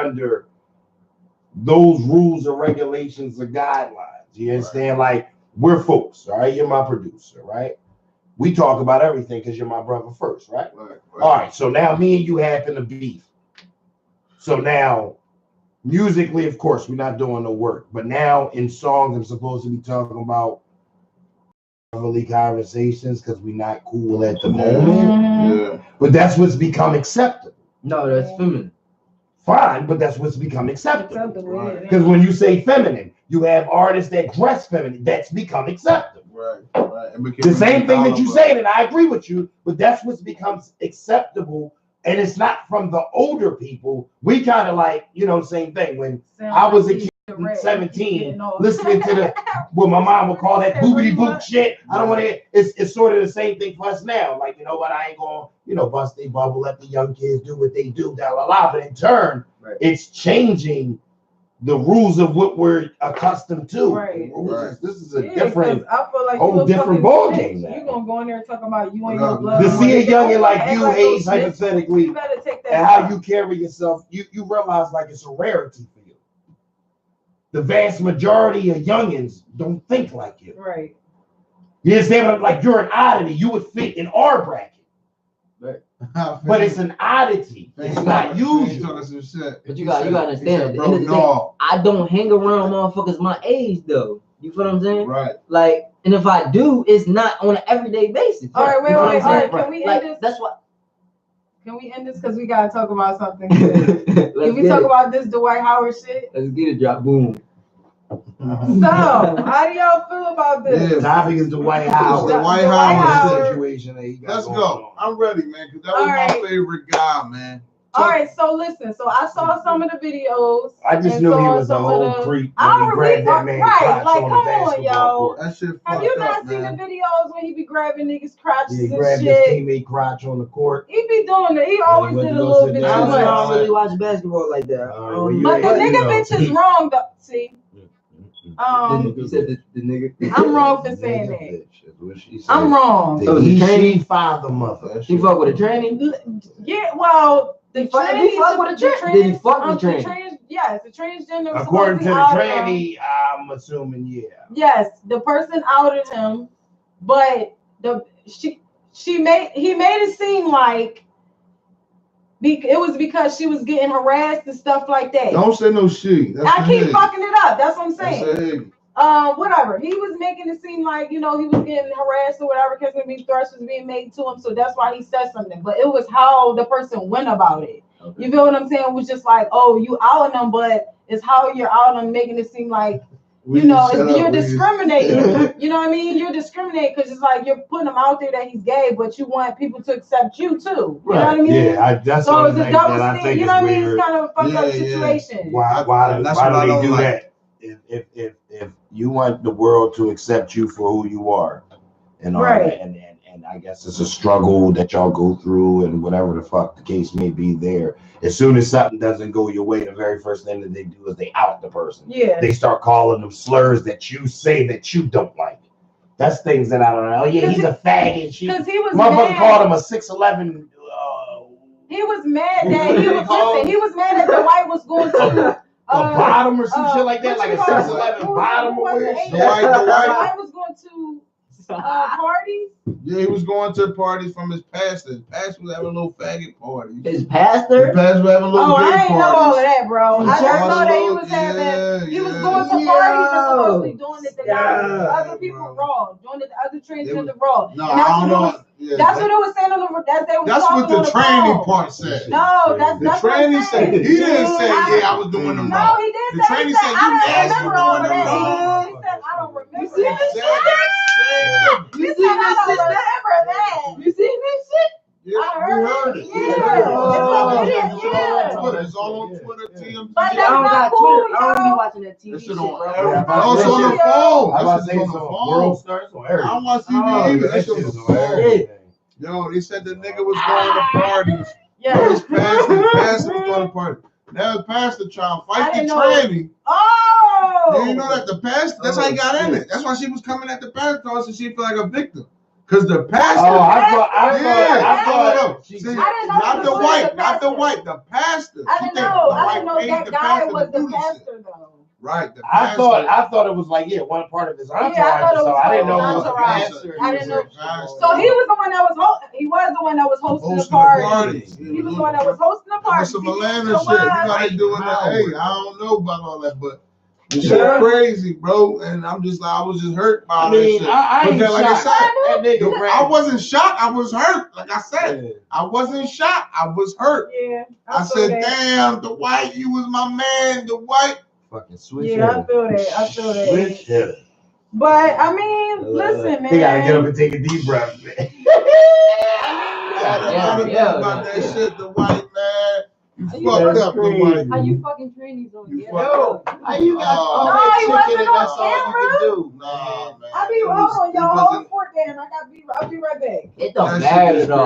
under those rules or regulations or guidelines. You understand? Like, we're folks, all right? You're my producer, right? We talk about everything because you're my brother first, right? All right, so now me and you happen to beef. So now, musically, of course, we're not doing no work. But now in songs, I'm supposed to be talking about brotherly conversations because we're not cool at the moment. Yeah. But that's what's become acceptable. No, that's feminine. Fine, but that's what's become acceptable. Because when you say feminine, you have artists that dress feminine. That's become acceptable. Right. The same thing that you say, and I agree with you, but that's what becomes acceptable. And it's not from the older people. We kind of like, same thing. When I was a kid, 17, listening to what my mom would call that boobity boop shit. I don't want to. It's sort of the same thing for us now. Like, what, I ain't gonna, bust they bubble, let the young kids do what they do, But in turn, it's changing the rules of what we're accustomed to. Right. This is a different, I feel like whole different ball game now. You're gonna go in there and talk about you ain't no blood. To see a youngin' like you age hypothetically, you better take that and how you carry yourself, you realize like it's a rarity for you. The vast majority of youngins don't think like you. Right. You understand? Like, you're an oddity. You would fit in our bracket. Right. But it's an oddity. It's not usual. But you gotta understand, at the end of the day, I don't hang around motherfuckers my age though. You feel what I'm saying? Right. Like, and if I do, it's not on an everyday basis. All right, wait. All right, can we end this? That's what. Can we end this? Because we gotta talk about something. Can we talk about this Dwight Howard shit? Let's get it, drop boom. So, how do y'all feel about this? The topic is the Dwight Howard. The Dwight Howard situation that he got. Let's go. I'm ready, man, because that was my favorite guy, man. All right, so listen. So I saw some of the videos. I just knew he was a whole creep when he grabbed that man's crotch like, on come the on, yo. That shit Have you not up, seen man. the videos when he be grabbing niggas' crotches he and grabbed shit? his teammate crotch on the court. He be doing it. He always did a little bit too I much. don't really watch basketball like that. But the nigga bitch is wrong, though. See? You said the nigga. I'm wrong for saying that. I'm wrong. So the tranny father mother. He fuck with a tranny? Yeah, well, the tranny. He fuck with a tranny. Did he fuck with a tranny? Yes, the transgender. According to the tranny, I'm assuming, yeah. Yes, the person outed him, but he made it seem like it was because she was getting harassed and stuff like that. Don't say no shit. I keep fucking it up. That's what I'm saying. Whatever. He was making it seem like, he was getting harassed or whatever because maybe threats was being made to him. So that's why he said something. But it was how the person went about it. Okay. You feel what I'm saying? It was just like, oh, you outing them, but it's how you're outing them, making it seem like, you're discriminating. You know what I mean? You're discriminating because it's like you're putting him out there that he's gay, but you want people to accept you too. You know what I mean? Yeah, that's so what it's a double standard. You know what I mean? It's kind of a fucked up situation. Why do they do that? If you want the world to accept you for who you are, and all that, and I guess it's a struggle that y'all go through, and whatever the fuck the case may be there. As soon as something doesn't go your way, the very first thing that they do is they out the person. Yeah. They start calling them slurs that you say that you don't like. That's things that I don't know. Oh yeah, he's a faggot. Because he was motherfucker called him a 6'11". He was mad that he was mad that the white was going to a bottom or some shit like that, like a 6'11" bottom or weird shit. The white was going to parties. Yeah, he was going to parties from his pastor. His pastor was having a little faggot party. His pastor? His pastor was having a little I gay ain't know all of that, bro. I just know that he was having. He was going to parties and supposedly doing it to other people raw, doing it to other transgender raw. No, I don't know. That's what it was saying on the. That's what the tranny part said. No, that's the tranny said. He didn't say, "Yeah, I was doing them." No, he did. The tranny said, "You asked for doing them." He said, "I don't remember." You see this shit? You see this shit? You see this shit? Yeah, I heard it. Yeah. It's all on Twitter. TMZ. But I don't got Twitter. I don't be watching that TV shit, bro. Oh, it's on the phone. I was saying some world stars on everything. I don't watch TV either. That shit was on everything. Yo, they said the nigga was going to parties. Yeah. His pastor was going to parties. Now the pastor trying to fight the tranny. Oh! You know that the pastor, that's how he got in it. That's why she was coming at the pastor, so she felt like a victim. Because the pastor. Oh, I thought. See, not the white, the pastor. I didn't know that guy was the pastor though. Right. I thought it was like one part of his entourage. I didn't know it was a pastor. I didn't know. So he was the one that was hosting the party. He was the one that was hosting the party. Some Atlanta shit. You know they doing that. Hey, I don't know about all that, but it's crazy, bro. And I was just hurt by that shit. I ain't shocked. I wasn't shocked. I was hurt. Like I said, I wasn't shocked. I was hurt. Yeah. I said, damn, the white, you was my man. The white. Fucking switch. Yeah, I feel that. Switch hitter. But I mean, listen, man. You gotta get up and take a deep breath, man. About that shit, the white man. You fucked up, the white. How you fucking trannies on you? How you got all that chicken and that's all you can do? Nah, man. I be wrong, y'all. Hold sport game. I'll be right back. It don't matter though.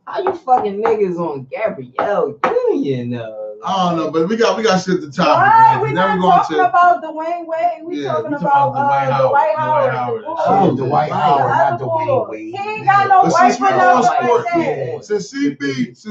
How you fucking niggas on Gabrielle Union though? I don't know, but we got shit to talk about. We're not talking about Dwayne Wade. We're talking about Dwight Howard. Oh, Dwight Howard, not Dwayne Wade. He ain't got no white for Since CB is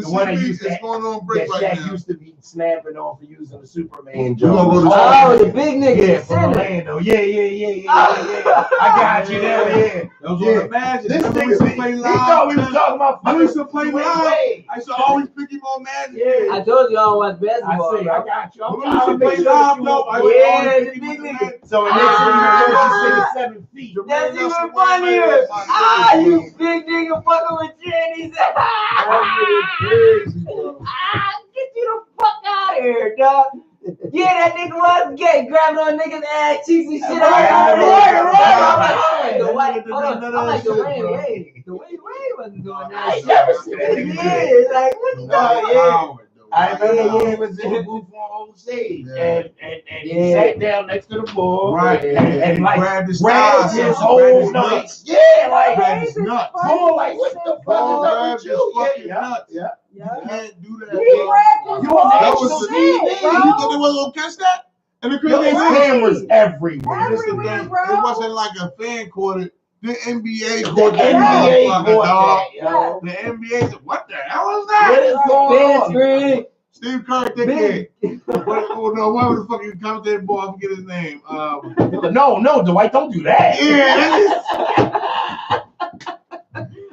going on break right now. Used to be snapping on for using the Superman joke. Oh, the big nigga from Orlando. Yeah. I got you there. Those were the magic. This nigga used to play live. He thought we was talking about I used to play live. I used to always pick him on magic. Yeah. I told you I don't watch basketball. I got you. I'm play live, no. The big nigga. So the next thing you 7 feet. That's even funnier. You big nigga fucking with trannies. Get you the fuck out of here, dog. Yeah, that nigga was gay, grabbing on niggas' ass cheeks and shit. I'm like, the way Ray wasn't doing that. I never seen that nigga. Yeah, like, what the fuck? I remember he was in the booth on stage, and he sat down next to the bull, right? And like grabbed his whole nuts. Yeah, like grabbed his nuts. Bull, like what the fuck is up with you? Yeah. You can't do that. That was the you thought they wasn't gonna catch that? And the cameras everywhere. It wasn't like a fan caught. The NBA caught that. The NBA said, what the hell is that? What is going on? Steve Kerr, dickhead. What the fuck you commentating boy? I forget his name. No, Dwight, don't do that. Yeah.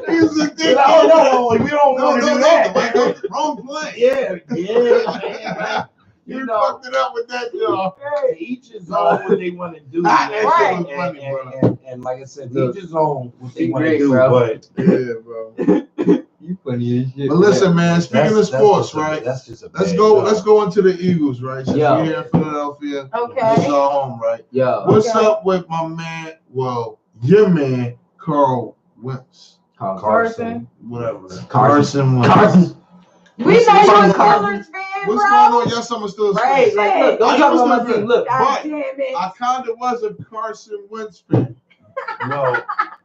He's a dickhead. No, we don't want to do that. Wrong play. Yeah. You fucked it up with that, y'all. Each is on what they want to do. And like I said, each is on what they want to do. But bro. You funny as shit. But listen, man. Speaking of sports, right? Let's go into the Eagles, right? Since we're here in Philadelphia. Okay. This is our home, right? Yeah. What's up with my man? Well, your man, Carl Wentz. Carson. Whatever. Carson Wentz. We know you're a Steelers fan, What's going on? Yes, I'm a Steelers fan. Right, like, look, don't talk about my team. Look, but I kind of was a Carson Wentz fan. No.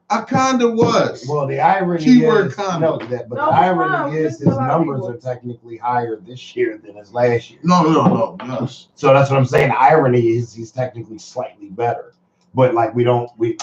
I kind of was. Well, the irony is, the irony is his numbers are technically higher this year than his last year. No, yes. So that's what I'm saying. The irony is he's technically slightly better. But like for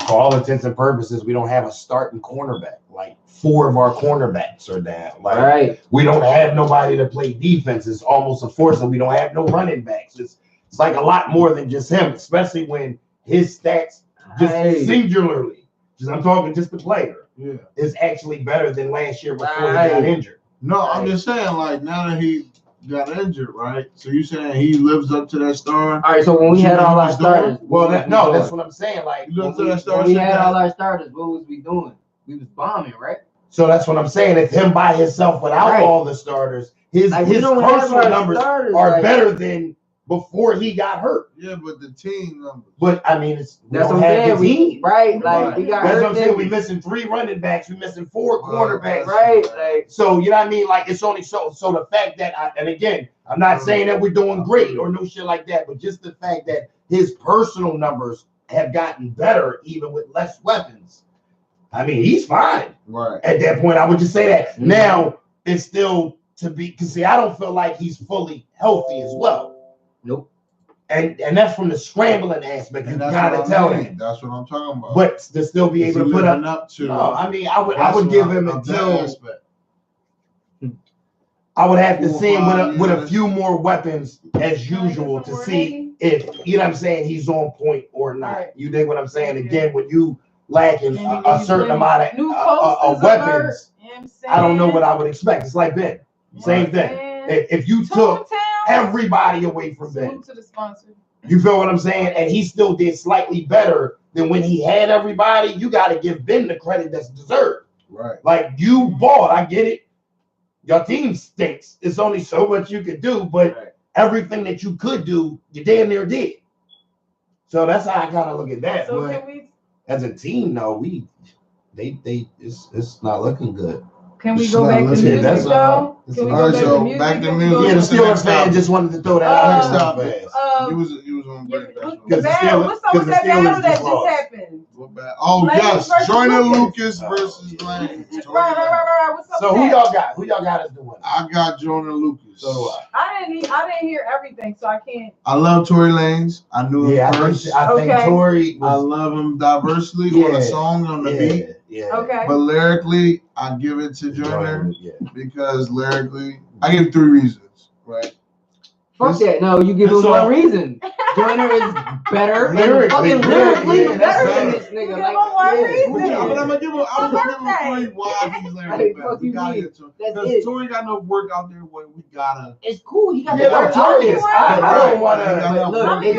all intents and purposes, we don't have a starting cornerback. Like 4 of our cornerbacks are down. Like we don't have nobody to play defense. It's almost a force that we don't have no running backs. It's like a lot more than just him, especially when his stats just singularly, I'm talking just the player, is actually better than last year before he got injured. No, I'm just saying, like, now that he got injured, right? So you saying he lives up to that star? All right, so when we had all our starters, that's what I'm saying. Like, when we had all our starters, what was we doing? We was bombing, right? So that's what I'm saying. If him by himself without all the starters, his personal numbers are better than before he got hurt. Yeah, but the team numbers. But I mean, that's what I'm saying. We got hurt. That's what I'm saying. We missing 3 running backs. We missing 4 quarterbacks. Right. Like, so you know what I mean? Like it's only so the fact that and again, I'm not saying that we're doing great or no shit like that, but just the fact that his personal numbers have gotten better even with less weapons. I mean, he's fine. Right. At that point, I would just say that. Mm-hmm. Now it's still to be because I don't feel like he's fully healthy as well. Nope. And that's from the scrambling aspect. You gotta tell him. That's what I'm talking about. But to still be able to put up to. No, I mean, I would give him until. I would have to see him with a few more weapons as usual to see if you know what I'm saying he's on point or not. Right. You dig what I'm saying? Again, when you lacking a certain amount of weapons, I don't know what I would expect. It's like Ben, same thing. If you took everybody away from Ben, you feel what I'm saying? And he still did slightly better than when he had everybody. You got to give Ben the credit that's deserved. Right. Like you bought, I get it. Your team stinks. It's only so much you could do, but everything that you could do, you damn near did. So that's how I kind of look at that. So but as a team, no, it's not looking good. Can we go back to music though? Can we go back to music? Yeah, the Steelers fan just wanted to throw that out there. He was on break. What's up with that battle that just happened? Oh yes, Joyner Lucas versus Lane. Right. What's up? So who y'all got? Who y'all got as the winner? I got Joyner Lucas. So do I didn't hear everything, so I can't. I love Tory Lanez. I knew him first. I think Tory. I love him diversely on a song on the beat. Yeah. Okay. But lyrically, I give it to Joyner because lyrically, I give 3 reasons. Right. Fuck that. No, you give him one reason. Joyner is better lyrically better than this nigga. Like, one reason. But I'm gonna give him 3 why he's lyrically better. We gotta get to it. Because Tory got no work out there. What we gotta. It's cool. He got the work. I don't want to. Look, he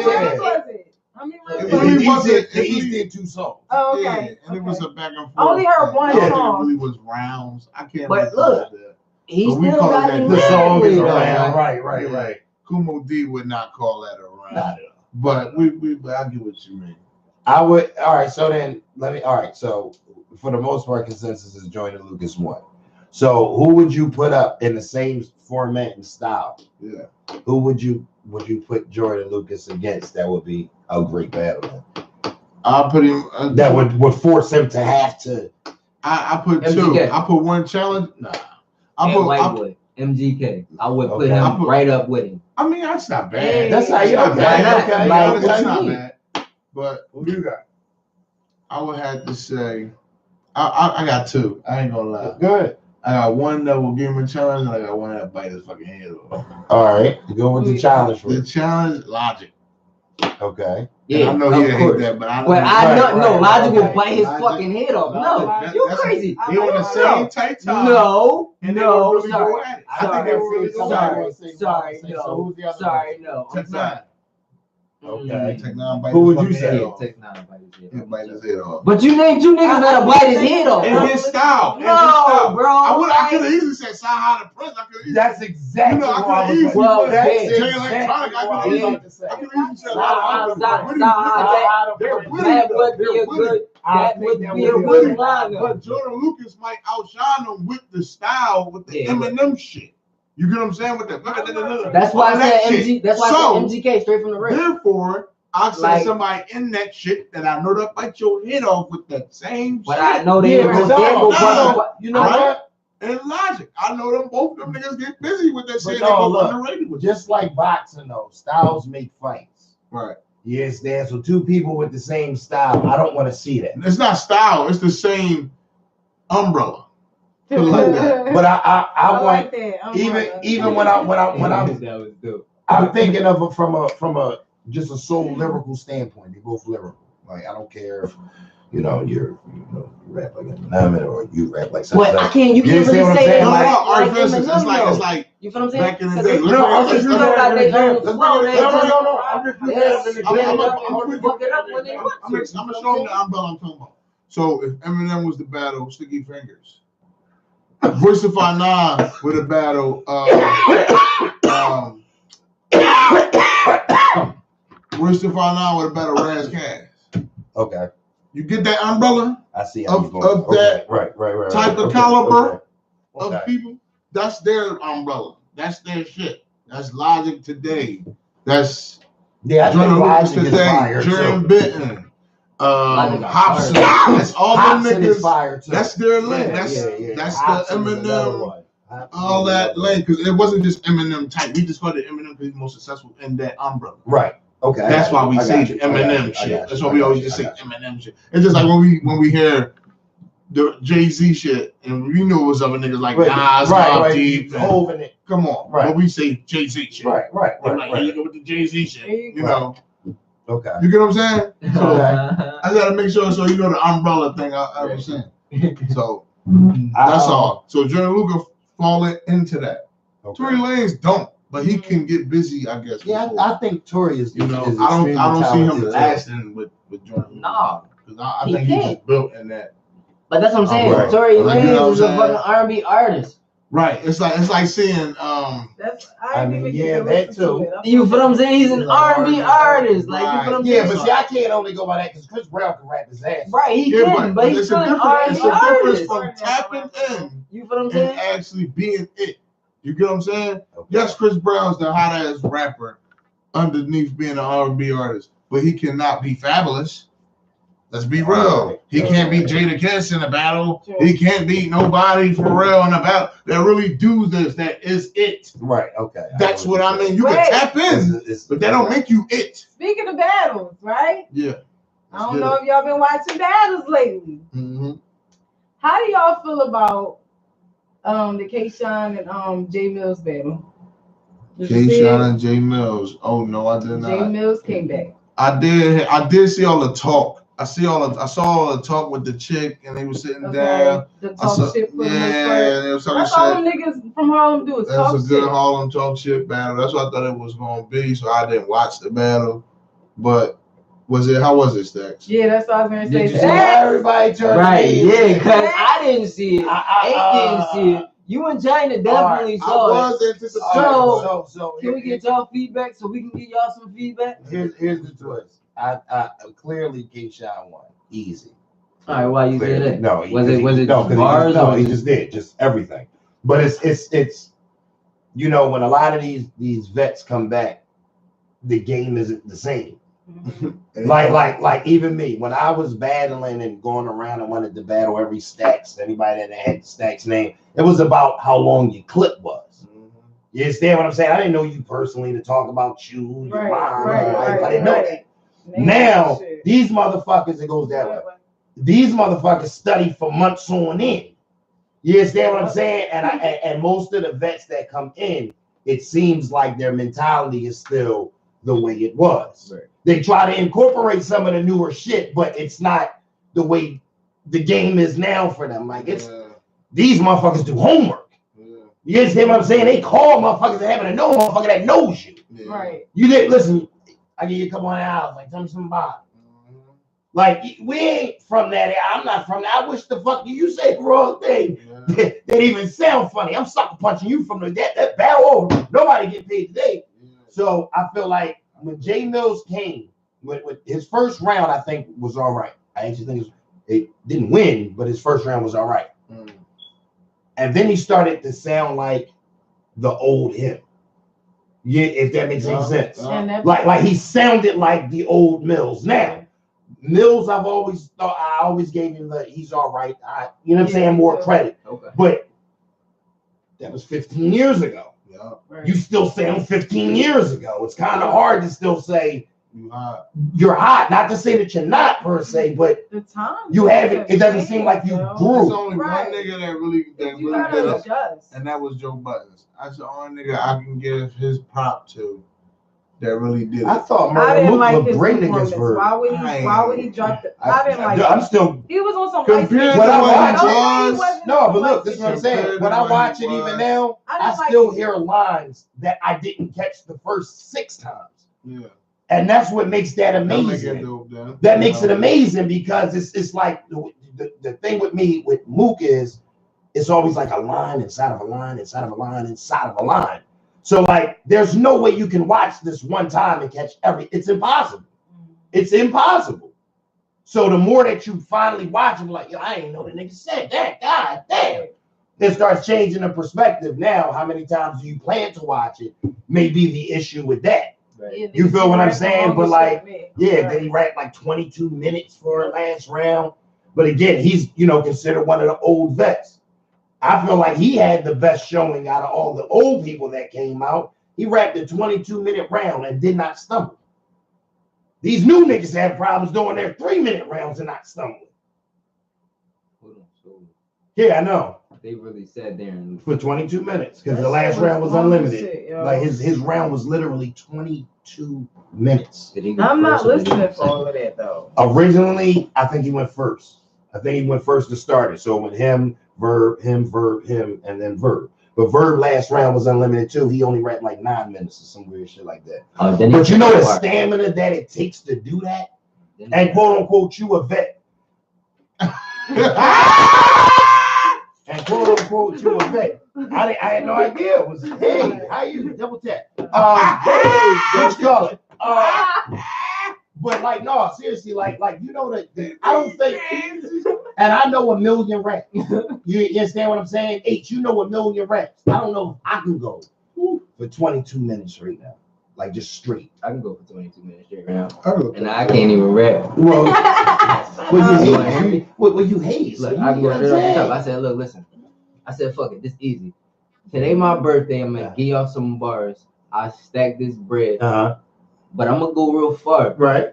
did 2 songs. Oh, okay. Yeah, and it was a back and forth. I only heard one song. It really was rounds. I can't. But look, he still got the song is around. Right. Kumo D would not call that a round. But I get what you mean. I would. All right. So then all right. So for the most part, consensus is Joyner Lucas won. So who would you put up in the same format and style? Yeah. Who would you put Joyner Lucas against? That would be a great battle. I'll put him. That would force him to have to. I put MGK. 2. I put one challenge. Nah. MGK. I would put him right up with him. I mean, that's not bad. Hey, that's how you not bad. Okay. That's not bad. But who do you got? I would have to say, I got 2. I ain't gonna lie. Good. I got one that will give him a challenge, and I got one that bite his fucking head off. All right, go with the challenge. The challenge, Logic. Okay. Yeah, I know he hate that, but I know. Logic will bite his fucking head off. No, you crazy. He on the same tight time. No. Sorry, no. Tech 9. Okay. Tech 9 who would you say? Tech 9 bite his head off. But you named 2 niggas that'll bite his head off. In his style. No, bro. I could have easily said Sahara the Prince. That's exactly what I could have easily well, said. Electronic. I could have easily said that would be a good line. But Joyner Lucas might outshine him with the style, with the Eminem shit. You get what I'm saying with that? That's why I said MG. That's why I said MGK straight from the rip. Therefore, I said somebody in that shit that I know that bite your head off with that same. But shit. I know they. You know what? And Logic, I know them both. Them niggas get busy with that shit. Just like boxing, though, styles make fights. Right. Yes, there's so 2 people with the same style. I don't want to see that. It's not style. It's the same umbrella. Like that. But I want that. even when I'm thinking of it from a just a sole lyrical standpoint. They're both lyrical. Like I don't care if you rap like Eminem or you rap like something. But I can't. You can't really say that. It's like you feel what I'm saying? Back in the day. I'm just using that as an example. I'm gonna show them the umbrella I'm talking about. So if Eminem was the battle, Sticky Fingers. Royce the 5'9" with a battle. Royce the 5'9" with a battle. Raz Cash. Okay. You get that umbrella? I see of that right. type of caliber of people. That's their umbrella. That's their shit. That's Logic today. That's Joyner Lucas today. Jerem Benton. Hobson. That's all them niggas. That's their lane. That's the Eminem. All that lane, because it wasn't just Eminem type. We just called it Eminem because he's most successful in that umbrella. Right. Okay. That's why we say Eminem shit. That's why we always just say Eminem shit. It's just like when we hear the Jay-Z shit, and we knew it was other niggas like Nas, Mobb Deep, come on, but we say Jay-Z shit. Right. You go with the Jay-Z shit, you know. Okay. You get what I'm saying? So I gotta make sure so you know the umbrella thing I was saying. So that's all. So Jordan Luca falling into that. Okay. Tory Lanez don't, but he can get busy, I guess. Yeah, I think Tory is. You know, I don't see him lasting with Jordan. No, because I think he's just built in that. But that's what I'm saying. Right. Tory Lanez is a fucking R&B artist. Right. It's like seeing That's that too. You feel what I'm saying? He's an R&B artist. Like you feel what I'm saying? Yeah, but see, I can't only go by that because Chris Brown can rap his ass. Right, he can, but he's still an R&B artist. From tapping in, you feel what I'm saying? And actually being it. You get what I'm saying? Okay. Yes, Chris Brown's the hot ass rapper underneath being an R&B artist, but he cannot be Fabulous. Let's be real. He can't beat Jada Kiss in a battle. He can't beat nobody for real in a battle that really do this. That is it. Right. Okay. That's what I mean. You can tap in, but that don't make you it. Speaking of battles, right? Yeah. I don't know if y'all been watching battles lately. Mm-hmm. How do y'all feel about the K-Shine and J Mills battle? K-Shine and J Mills. Oh no, I did not. J Mills came back. I did see all the talk. I saw all the talk with the chick, and they were sitting down. The talk shit for they was talking That's all them niggas from Harlem do is talk shit. That's a good Harlem talk shit battle. That's what I thought it was gonna be. So I didn't watch the battle, but how was it, Stacks? Yeah, that's what I was gonna say. Did you see everybody turned right? Yeah, because I didn't see it. Didn't see it. You and China definitely saw it. So can we get y'all feedback so we can get y'all some feedback? Here's the twist. I clearly K-Shine won easy. All right, why you say that? No, was it bars? No, he just did just everything. But it's you know, when a lot of these vets come back, the game isn't the same. Mm-hmm. like even me when I was battling and going around and wanted to battle every Stacks, anybody that had Stacks name, it was about how long your clip was. Mm-hmm. You understand what I'm saying? I didn't know you personally to talk about you, your mom, I didn't know that. Now these motherfuckers, it goes that way. These motherfuckers study for months on end. You understand what I'm saying? And most of the vets that come in, it seems like their mentality is still the way it was. Right. They try to incorporate some of the newer shit, but it's not the way the game is now for them. Like these motherfuckers do homework. Yeah. You understand what I'm saying? They call motherfuckers that happen to know motherfucker that knows you. Yeah. Right. You didn't listen. I give you a couple of hours. Like tell me something about it. Mm-hmm. Like we ain't from that. I'm not from that. I wish the fuck you say the wrong thing. Yeah. That even sound funny. I'm sucker punching you from that battle over. Nobody get paid today. Yeah. So I feel like when J Mills came with his first round, I think was all right. I actually think it didn't win, but his first round was all right. Mm. And then he started to sound like the old him. Yeah, if that makes any sense. Like he sounded like the old Mills. Now, Mills, I always gave him he's all right. You know what I'm saying? More credit. Okay. But that was 15 years ago. Yeah. Right. You still sound 15 years ago. It's kind of hard to still say you're hot. Not to say that you're not per se, but the time you haven't. It doesn't seem like you grew. There's only one nigga that really did it, and that was Joe Buttons. That's the only nigga I can give his prop to that really did it. I thought Murder Luke looked great against Bird. Why would he drop it? I didn't like it. I'm still. He was on some. Compared to what I watch, no, but look, this is what I'm saying. When I watch it even now, I still hear lines that I didn't catch the first 6 times. Yeah. And that's what makes that amazing. That makes it amazing because it's like the thing with me with Mook is it's always like a line inside of a line inside of a line inside of a line. So like there's no way you can watch this one time and catch it's impossible. It's impossible. So the more that you finally watch it, like, yo, I ain't know the nigga said that. God damn. It starts changing the perspective. Now, how many times do you plan to watch it may be the issue with that. Right. You feel what I'm saying? But like, then he rapped like 22 minutes for last round. But again, he's considered one of the old vets. I feel like he had the best showing out of all the old people that came out. He rapped a 22-minute round and did not stumble. These new niggas have problems doing their 3-minute rounds and not stumbling. Yeah, I know. They really sat there and for 22 minutes because the last round was unlimited. Shit, like his round was literally 22 minutes. I'm not listening for all of that though. Originally, I think he went first. I think he went first to start it. So with him, Verb, him, and then Verb. But Verb last round was unlimited too. He only rapped like 9 minutes or some weird shit like that. But you know the stamina that it takes to do that? And quote unquote, you a vet. And quote unquote, you a vet. I had no idea. It was, hey, how you? Double tap. Hey, let's call it. But like, no, seriously, like you know that I don't think, and I know a million raps. You understand what I'm saying? H, you know a million raps. I don't know if I can go for 22 minutes right now, like just straight. I can go for 22 minutes straight right now, and I can't even rap. Well, you hate. Look, I can go straight off the top. I said, look, listen. I said, fuck it, this easy. Today my birthday. I'm gonna give y'all some bars. I stack this bread. But I'm gonna go real far. Right.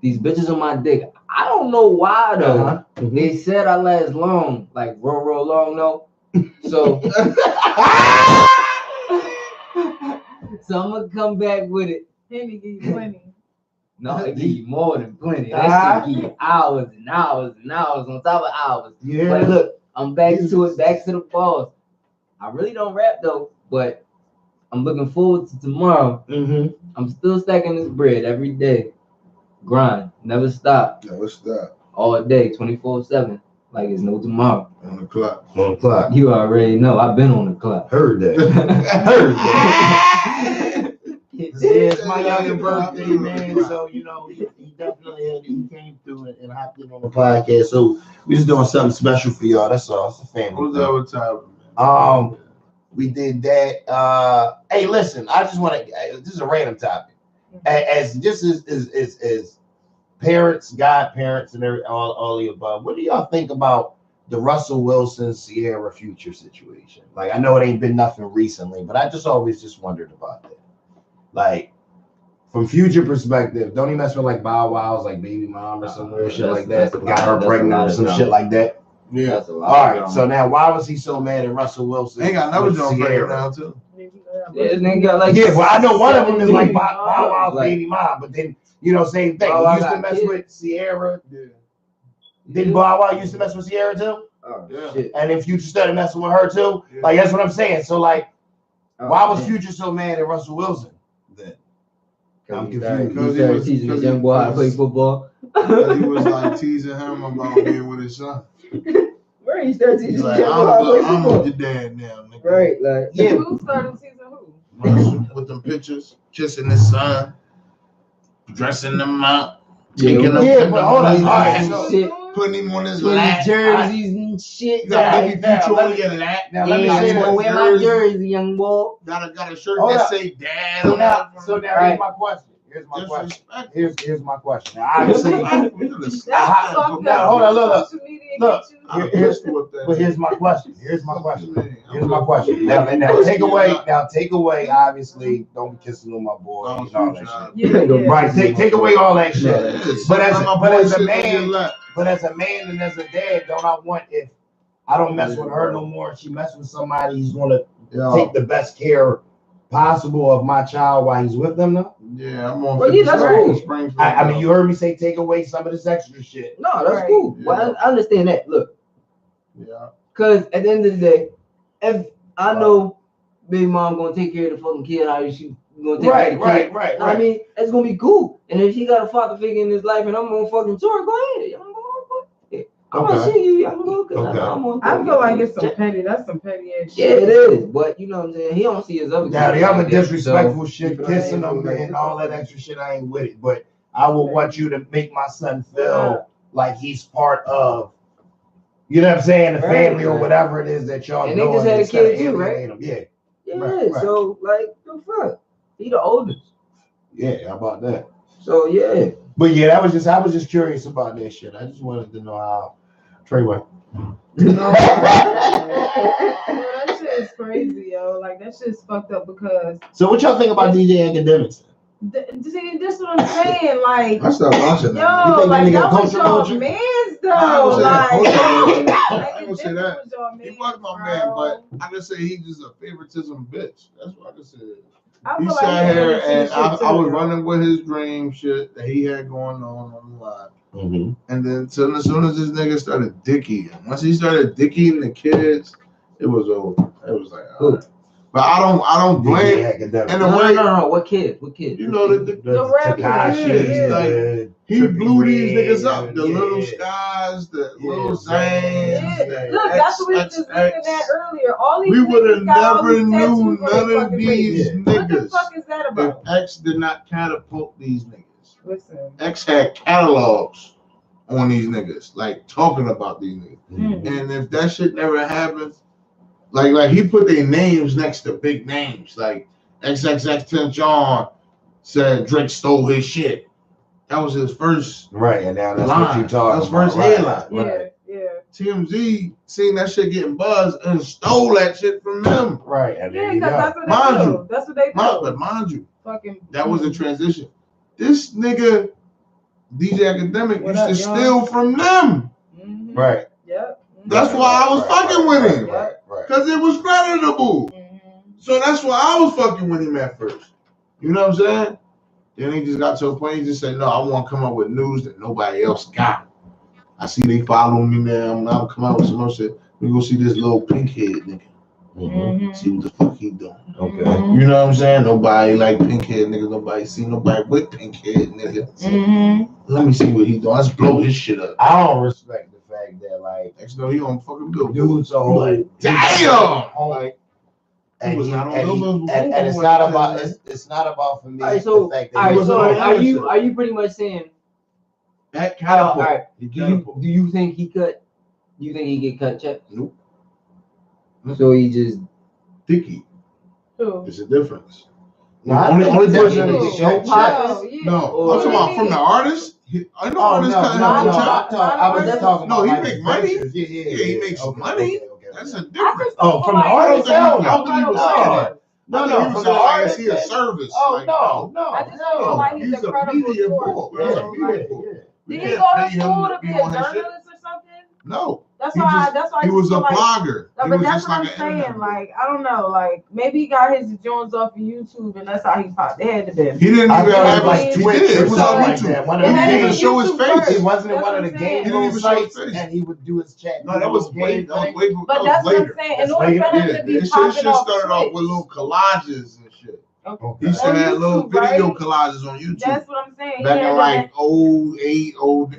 These bitches on my dick. I don't know why though. They said I last long, like real long, no. So, so I'm gonna come back with it. Henny give you plenty. No, it give you more than plenty. That shit give you hours and hours and hours on top of hours. Yeah. But look, I'm back to it, back to the balls. I really don't rap though, but I'm looking forward to tomorrow. I'm still stacking this bread every day. Grind, never stop. Never stop. All day, 24/7. Like it's no tomorrow. On the clock. On the clock. You already know. I've been on the clock. Heard that. Heard that. It's my younger birthday, man. So you know, he definitely came through and hopped in on the podcast. So we just doing something special for y'all. That's all. It's a family. What's that with time? We did that. Hey, listen, I just want to. This is a random topic. As just as parents, godparents, and all the above. What do y'all think about the Russell Wilson Sierra Future situation? Like, I know it ain't been nothing recently, but I just always just wondered about that. Like, from Future perspective, don't he mess with like Bow Wow's like baby mom or some weird shit like that? Got her pregnant or some shit like that. Yeah. That's a lot. All right. So now, why was he so mad at Russell Wilson? They got another joint pregnant now too. Yeah, this nigga got like Yeah, well, I know one of them is like Bow Wow's Like- baby mom, but then you know, same thing. Bow He Wow used to got mess kids. with Sierra. Yeah. Didn't Bow Wow used to mess with Sierra too? Oh, Yeah. shit. And then Future started messing with her too. Yeah. Like that's what I'm saying. So like, why was man. Future so mad at Russell Wilson then? I'm He started confused. teaching this young boy how to play football. He was like teasing him about being with his son. Where he started teaching He's this like, young boy how to play I'm football. with your dad now, nigga. Right, like Yeah. Who started season who? Russell, with them pictures, kissing his son, dressing them out, taking him Yeah, to but hold on. the All right, movies, so- shit, putting him on his with lap. his jerseys and shit. You got Now, Biggie now, Future let on me- your lap. Now let me Yeah, say I'm gonna this. wear my jersey, young boy. Got a shirt Hold that up. say dad So on now, it. so now Right. here's my question. Here's my question. Disrespect. Here's my question. Now, obviously, That's fucked now, up. hold on, look. Social media Look. get you. I'm Here's- pissed with that. but here's my question. Here's my question. Here's my question. Yeah. Now take away. Obviously, don't be kissing on my boy and all that shit. Yeah. Right. Take away all that shit. But as a man, man, but as a man and as a dad, don't I want if I don't mess with her no more, and she mess with somebody, he's gonna take the best care possible of my child while he's with them now? yeah, I'm on. Well, yeah, that's right. Springfield. I mean, you heard me say take away some of this extra shit. No, that's Right. cool. Yeah. Well, I understand that. Look, Yeah. because at the end of the day, if I know baby mom gonna take care of the fucking kid, how she gonna take care of the kid. Right. I mean, it's gonna be cool. And if he got a father figure in his life, and I'm gonna fucking tour, go ahead. I'm gonna Okay. see you. I'm gonna Okay. I feel like it's some petty. That's some petty ass Yeah, shit. it is. But you know what I'm saying? He don't see his other Now kids the other like that, disrespectful so- shit, kissing them and all that extra shit, I ain't with it. But I will want you to make my son feel like he's part of, you know what I'm saying, the Right. family or whatever it is that y'all And they doing. just had a instead of kid too, right? alienating him. Yeah, Yeah, Right. so like the fuck. He the oldest. yeah, how about that? So yeah. But yeah, I was just curious about that shit. I just wanted to know how Trey went. That shit is crazy, yo. Like that shit's fucked up because So what y'all think about DJ Academics? See, this is what I'm saying. Like, I stopped watching that. yo, like that was your man's though. I ain't gonna say that. He was my man, but I can say he's just a favoritism bitch. That's what I can say. He sat here and I was running with his dream shit that he had going on the line. Mm-hmm. And then as soon as this nigga started dicking, once he started dicking the kids, it was over. It was like, all right. But I don't blame. No. What kid? You know the Tekashi, like he blew these niggas up. The little skies, the little Zanes. Look, that's what we were just looking at earlier. All these we would have never knew none of these niggas. What the fuck is that about? If X did not catapult these niggas. Listen. X had catalogs on these niggas, like talking about these niggas. Mm-hmm. And if that shit never happened, like he put their names next to big names, like XXXTentacion said Drake stole his shit. That was his first right, and now that's line. what you talking about. That's first headline. Right. Yeah. TMZ seen that shit getting buzzed and stole that shit from them. Right, and yeah, because that's what they do. That's what they do. But mind you, fucking that was a transition. This nigga, DJ Academic, used to steal from them. Mm-hmm. Right. Yep. That's why I was fucking with him. Right. Because it was creditable. Mm-hmm. So that's why I was fucking with him at first. You know what I'm saying? Then he just got to a point, he just said, no, I want to come up with news that nobody else got. I see they following me now. I'm coming out with some more shit. We go see this little pink head nigga. Mm-hmm. See what the fuck he doing. Okay. You know what I'm saying? Nobody like pink head niggas. Nobody see nobody with pink head nigga. Mm-hmm. Let me see what he doing. Let's blow his shit up. I don't respect the fact that like Next though, he on fucking Billboard. dudes are like, damn. Like, and was not on Billboard and it's not about it's not about for me. All right, so, the fact that are you pretty much saying that catapult? All right. Do you think he cut? Do you think he get cut checks? Nope. So he just Dicky. Who? It's a difference. No, only person Who? that get checked. No, I'm talking about from the artist. I know artists can't have no check. I was just talking No, about he make money. Yeah, he makes money. Okay. That's a difference. Oh, from the artist? I don't think he was saying that. No, from the artist. He a service. Oh, no. I just feel like he's a media credible boy. source. Did he go to school to be a journalist or something? No. That's why he was a blogger. But that's what I'm saying. Like, I don't know. Like, maybe he got his Jones off of YouTube, and that's how he popped. They had to be. He didn't even have like Twitch. It was on YouTube. He didn't even show his face. He wasn't in one of the game sites, and he would do his chat. No, that was way. But that's what I'm saying. In order for him to be popping off, started off with little collages and shit. Okay. He used to have little video collages on YouTube. That's what I'm saying. Back in like 08,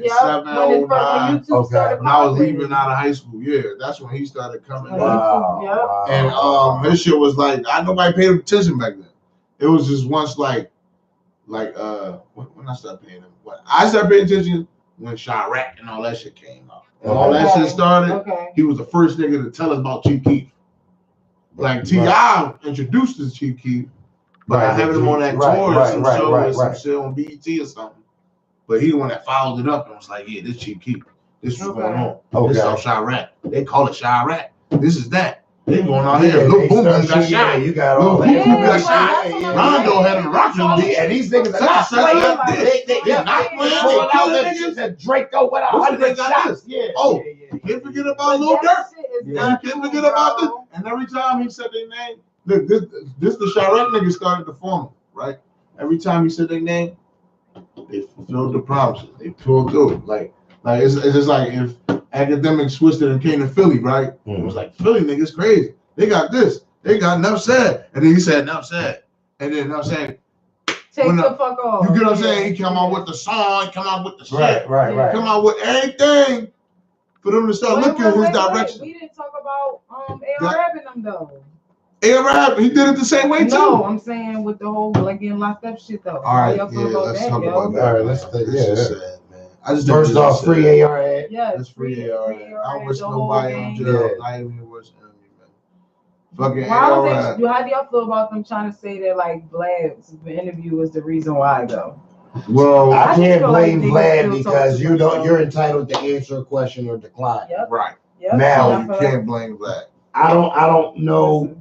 07, 09. Okay. When I was leaving out of high school, that's when he started coming. Wow. And his shit was like, nobody paid attention back then. It was just once when I started paying him. I started paying attention when Chirac and all that shit came out. And all that shit started. He was the first nigga to tell us about Chief Keef. Like T.I. introduced us to Chief Keef. But I having him on that tour, some shit on BET or something. But he the one that followed it up and was like, yeah, this Chief Keef. This was going on. This is all Chirac. They call it Chirac. This is that. They going on here. Lil Boom Boom got shot. You got all that. Got shot. Rondo had a rocket on me. And these niggas are not playing. They're not playing. They Draco with 100 shots. Oh, can't forget about Lil Durk. You can't forget about this. And every time he said their name, look, this the Chirac nigga started to form, right? Every time he said their name, they fulfilled the promises. They pulled through. Like it's just like if Academic switched it and came to Philly, right? It was like Philly niggas crazy. They got this. They got enough said. And then he said enough said. And then enough said. Take the fuck off. You get what I'm saying? He come out with the song, come out with the shit. Right. Come out with everything for them to start looking in his direction. We didn't talk about A.R.Ab and them though. A.R.Ab, he did it the same way too. No, I'm saying with the whole like getting locked up shit though. All right, let's talk about that. All right, let's sad, man. I just first off, free A.R.Ab. Yeah, it's free A.R.Ab. I don't wish nobody on jail. Not even your worst enemy, man. Fucking A.R.Ab. How do y'all feel about them trying to say that like Vlad's interview was the reason why though? Well, I can't blame Vlad because you're entitled to answer a question or decline. Right. Now you can't blame Vlad. I don't know.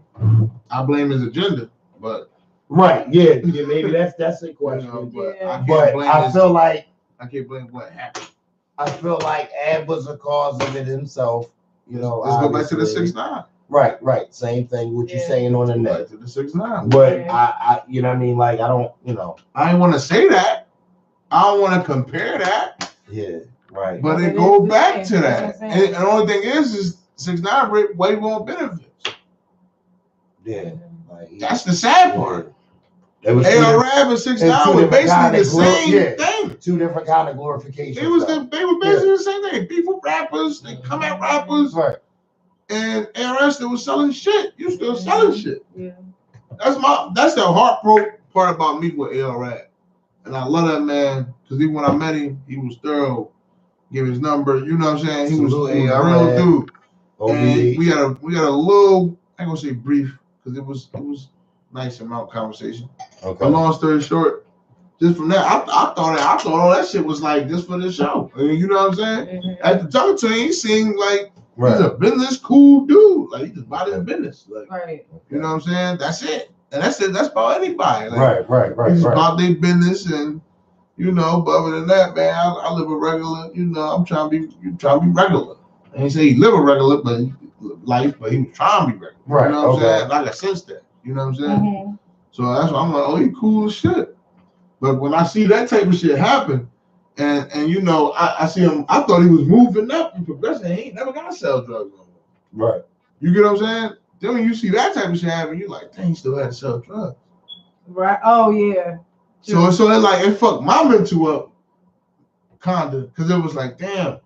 I blame his agenda, but Right. Yeah. Maybe that's a question. You know, but I feel like I can't blame what happened. I feel like Ab was a cause of it himself. You know, let's go back to the 6ix9ine. Right. Same thing. What you saying on the net? Back to the 6ix9ine. But I, you know what I mean? Like I don't, I didn't want to say that. I don't want to compare that. Yeah. Right. But it goes back to that. And the only thing is 6ix9ine reap way more benefits. Yeah. That's the sad part. It was A-Rab and 6ix9ine was basically the same thing. Two different kind of glorifications. They were basically the same thing. People rappers, they come at rappers. Right. And A-Rab still was selling shit. You still selling shit. Yeah. That's the heartbroken part about me with A-Rab. And I love that man because even when I met him, he was thorough. Give his number, you know what I'm saying? He was a real dude. And we had a little, I ain't gonna say brief, because it was nice amount of conversation. Okay. But long story short, just from that, I thought all that shit was like just for the show. You know what I'm saying? Mm-hmm. After talking to him, he seemed like he's a business cool dude. Like he just about his business. Like, you know what I'm saying? That's it. And that's it. That's about anybody. Like, right. He's about their business, and you know. But other than that, man, I live a regular. You know, I'm trying to be regular. And he said he live a regular life, but he was trying to be regular. Right. You know what I'm saying? Like I sense that. You know what I'm saying? Mm-hmm. So that's why I'm like, oh, he cool as shit. But when I see that type of shit happen, and you know, I see him, I thought he was moving up and progressing. He ain't never gonna sell drugs no more. Right. You get what I'm saying? Then when you see that type of shit happen, you're like, dang, he still had to sell drugs. Right. Oh yeah. So it like it fucked my mental up, kinda, because it was like, damn.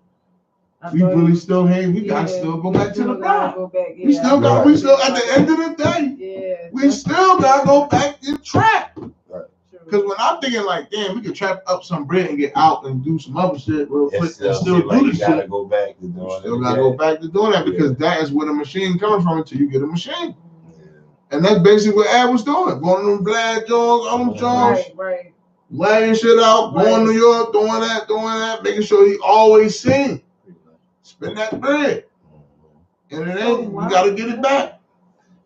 We really still hate. We got to still go back to the block. We still got. We still at the end of the day. We still got to go back and trap. Because when I'm thinking like, damn, we could trap up some bread and get out and do some other shit real quick and still do the shit. Gotta go back to doing still gotta go back to doing that because that is where the machine coming from until you get a machine. And that's basically what Ad was doing. Going to them Vlad Jones, all them Jones. Right. Laying shit out, going to New York, doing that, making sure he always seen. Spend that bread. And it ain't, you gotta get it back.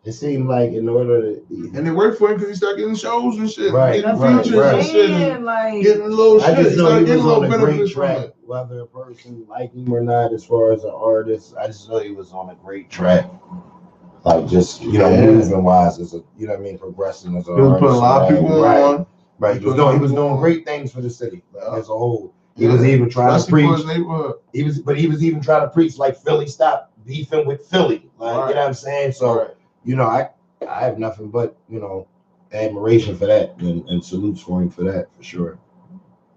It seemed like in order to and it worked for him because he started getting shows and shit. Right. Getting features and shit. And like, getting a little shit. I just know he was on a great track, whether a person like him or not, as far as an artist. I just know he was on a great track. Like just, you know, moving wise as a, you know what I mean, progressing as an artist. Put a lot of people on. Right. He was doing great things for the city as a whole. He was even trying to preach. He was even trying to preach like Philly stop beefing with Philly. Like, you know what I'm saying? So, you know, I have nothing but, you know, admiration for that and salutes for him for that for sure.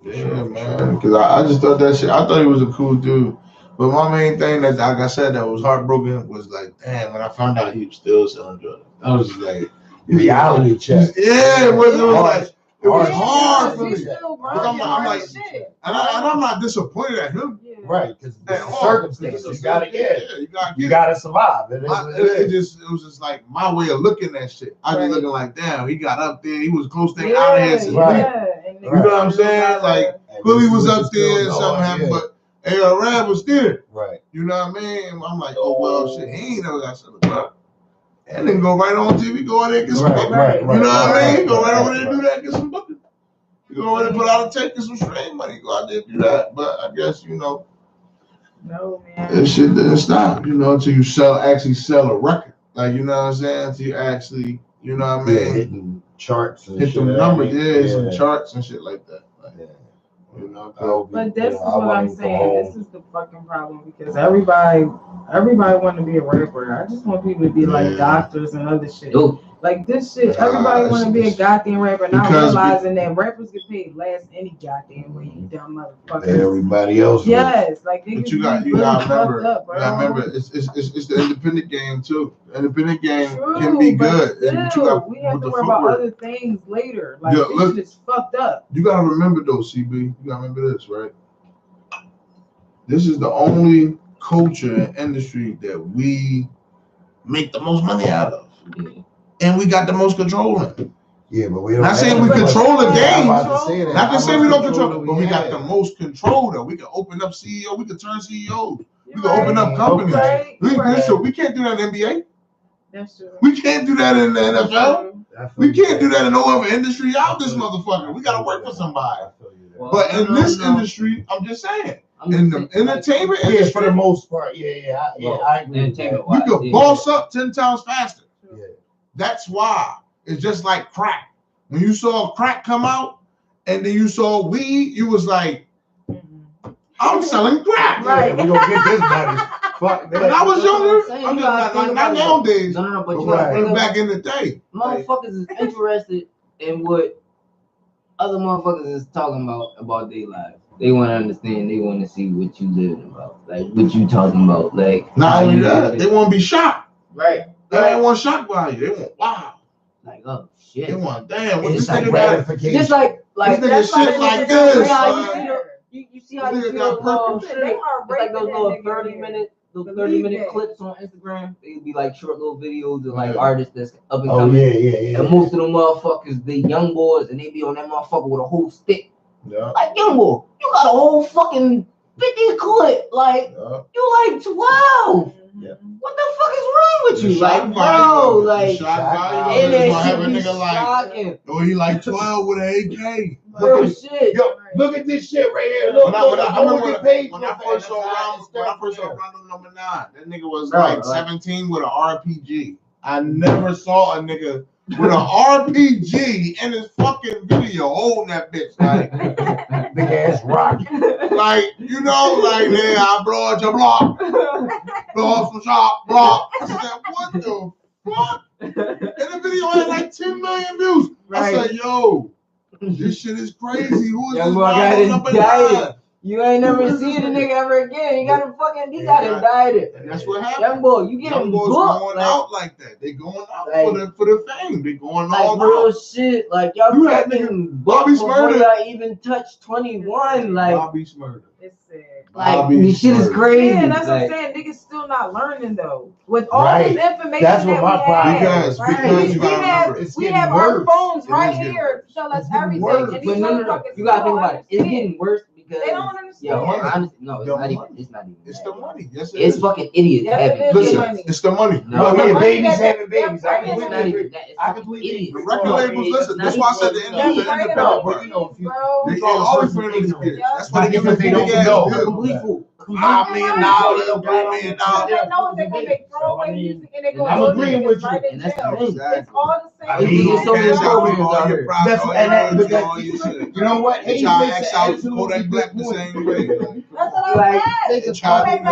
Yeah, man. Because I just thought that shit. I thought he was a cool dude. But my main thing that, like I said, that was heartbroken was like, damn, when I found out he was still selling drugs. I was just like, reality check. Yeah, it was like. It was hard for me. I'm like, and I'm not disappointed at him. Right, because the circumstances. You gotta survive. It was just like my way of looking at shit. I was looking like, damn, he got up there. He was close to out of here. You know what I'm saying? Like, Philly was up there and something happened, but A-Rab was there. Right. You know what I mean? I'm like, oh well, shit, he ain't never got something about. And then go right on TV, go in there and get some booking. You know what I mean? Go right over there and do that, get some booking. You go over there and put out a tape, get some stream money, go out there and do that. But I guess, you know, no, man. That shit didn't stop, you know, until you actually sell a record. Like, you know what I'm saying? Until you actually, you know what I mean? Yeah, hitting charts and hit them numbers, hit some charts and shit like that. Like, you know, but this is what I'm saying. This is the fucking problem because everybody want to be a rapper. I just want people to be like doctors and other shit. Like this shit, everybody want to be a goddamn rapper, not realizing that rappers get paid less any goddamn way. You dumb motherfucker. Everybody else. Yes, like but you got remember. Up, bro. Remember, it's the independent game too. The independent game can be good. Still, we have to worry about other things later. Like this shit is fucked up. You gotta remember though, CB. You gotta remember this, right? This is the only culture and industry that we make the most money out of. And we got the most control in. Yeah, but we don't. Not saying we control the game. Not to say we don't control it, but we got the most control though. We can open up CEO. We can turn CEOs. We can open up companies. So we can't do that in the NBA. That's true. We can't do that in the NFL. We can't do that in no other industry out this motherfucker. We gotta work for somebody. But in this industry, I'm just saying, in the entertainment industry, for the most part, I agree. You could boss up 10 times faster. Yeah. That's why it's just like crack. When you saw crack come out, and then you saw weed, you was like, I'm selling crack. Right. We gonna get this money. When I was younger, I'm just not nowadays. No, but you gotta back in the day. Motherfuckers is interested in what other motherfuckers is talking about their lives. They want to understand. They want to see what you living about, like what you talking about. Like not only that, they want to be shocked. Right. They don't want shock value. They want wow. Like oh shit. They want damn. What it's this nigga got? Just like this nigga shit like this. You see how you feel? It's like those little 30-minute clips on Instagram. They'd be like short little videos of like artists that's up and coming. Yeah. And most of them motherfuckers, they young boys, and they be on that motherfucker with a whole stick. Yeah. Like young boy, you got a whole fucking 50 clip. Like you like 12. Yeah. What the fuck is wrong with you? Like, bro, like, and that shit be shocking. Oh, he like 12 with an AK. Bro, shit. Yo, look at this shit right here. Look, when I first saw Round number 9, that nigga was like 17 with an RPG. I never saw a nigga with an RPG in his fucking video holding that bitch like big ass rock. Like, you know, like, yeah, I blow out your block. Blow off some shop block. I said, what the fuck? And the video had like 10 million views. Right. I said, yo, this shit is crazy. Who is this guy number 9? You ain't never seen a nigga ever again. He got indicted. And that's what happened. Young boy, you get him booked. Going out like that. They going out for the fame. They going like all real out. Shit. Like y'all fucking Bobby Smurder. Y'all even touched 21. Like Bobby Smurder. It's sad. Like this shit is crazy. Yeah, that's what I'm saying. Niggas still not learning though. With all this information that's what my problem. Because we have our phones right here to tell us everything. And these motherfuckers you gotta think about it. It's getting worse. They don't understand. It's not even. It's the money. Yes, it's fucking idiots. Listen, it's the money. No, babies having babies. I completely agree. The record labels, listen. That's why I said the independent. But you know, they always put it in the That's why they give them a complete fool. $5 million, $3 million. They know they're gonna make throwaway music and they're gonna. I'm agreeing with you. And that's the thing. It's all the same. I mean, so many programs out here. You know what? They try to X out Kodak Black the same way. That's what I'm saying. They try to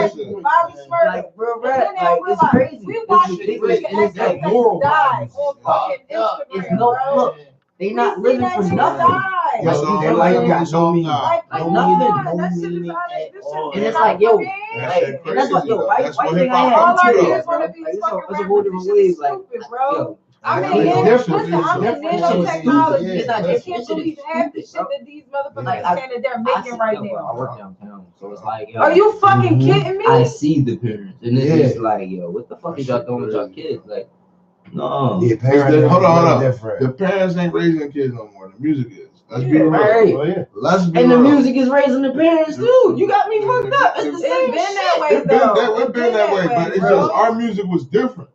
Bobby Smurder. Like real rap. Like it's crazy. We watch these niggas die on fucking Instagram. It's no look. They not living for nothing. Their life got no meaning. Nothing. And it's like, yo, like, and that's what, yo, why you think I had all our two kids want to be it's fucking a whole different wave, like, bro. I mean, it's listen, I'm in nanotechnology. I It's can't believe half the shit that these motherfuckers are saying that they're making right now. I work downtown, so it's like, yo. Are you fucking kidding me? I see the parents, and it's just like, yo, what the fuck is y'all doing with y'all kids? Like, no. Yeah, parents hold on. Different. The parents ain't raising kids no more. The music is. Let's be real. Right. Let's be and real. the music is raising the parents too. You got me fucked up. It's the same been that way though. It's been that way, but it's just our music was different.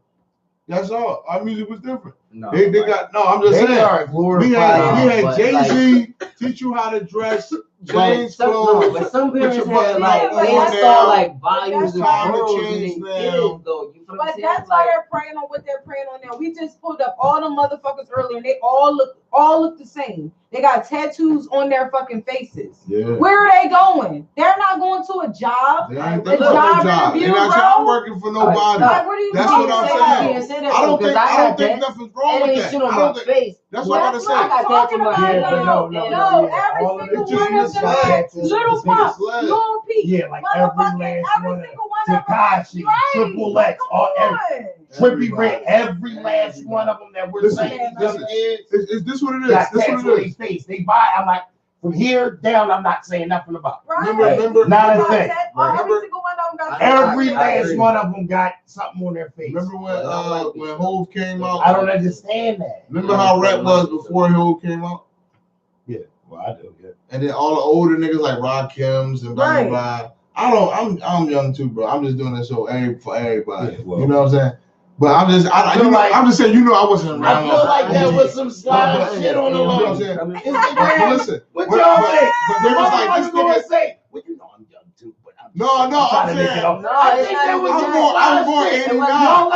That's all. Our music was different. No, they got no. I'm just saying. We had Jay-Z teach you how to dress. Change clothes. But some parents had like they install like volumes and girls in their kids though. But that's why they're praying on what they're praying on now. We just pulled up all the motherfuckers earlier, and they all look the same. They got tattoos on their fucking faces. Yeah. Where are they going? They're not going to a job. They ain't a job. They're not working for nobody. Like, what are you that's doing? what I'm saying. I don't think nothing's wrong with that. Shit on my face. That's what I gotta say. No, every single one of them. Little Pop, Lil Peep, yeah, like every single one of them. Tekashi, Triple X, Trippie Red, every last one of them that we're saying. Is this what it is? Got tattoos face. They buy. I'm like, from here down, I'm not saying nothing about. Remember, not a thing. Every single one of them got. Every last one of them got something on their face. Remember when Hove came out? I don't understand that. Remember how rap was before Hove came out? Yeah, well, I do. Yeah. And then all the older niggas like Rakims and blah blah blah. I'm young too, bro. I'm just doing this for everybody. Yeah, well, you know what I'm saying? But I'm just saying, you know, I wasn't around. I feel like there was some slide shit on the line. Listen, what y'all think? But there was like this nigga say, well, you know, I'm young too, but no, I'm saying, I think there was some I was born 89. I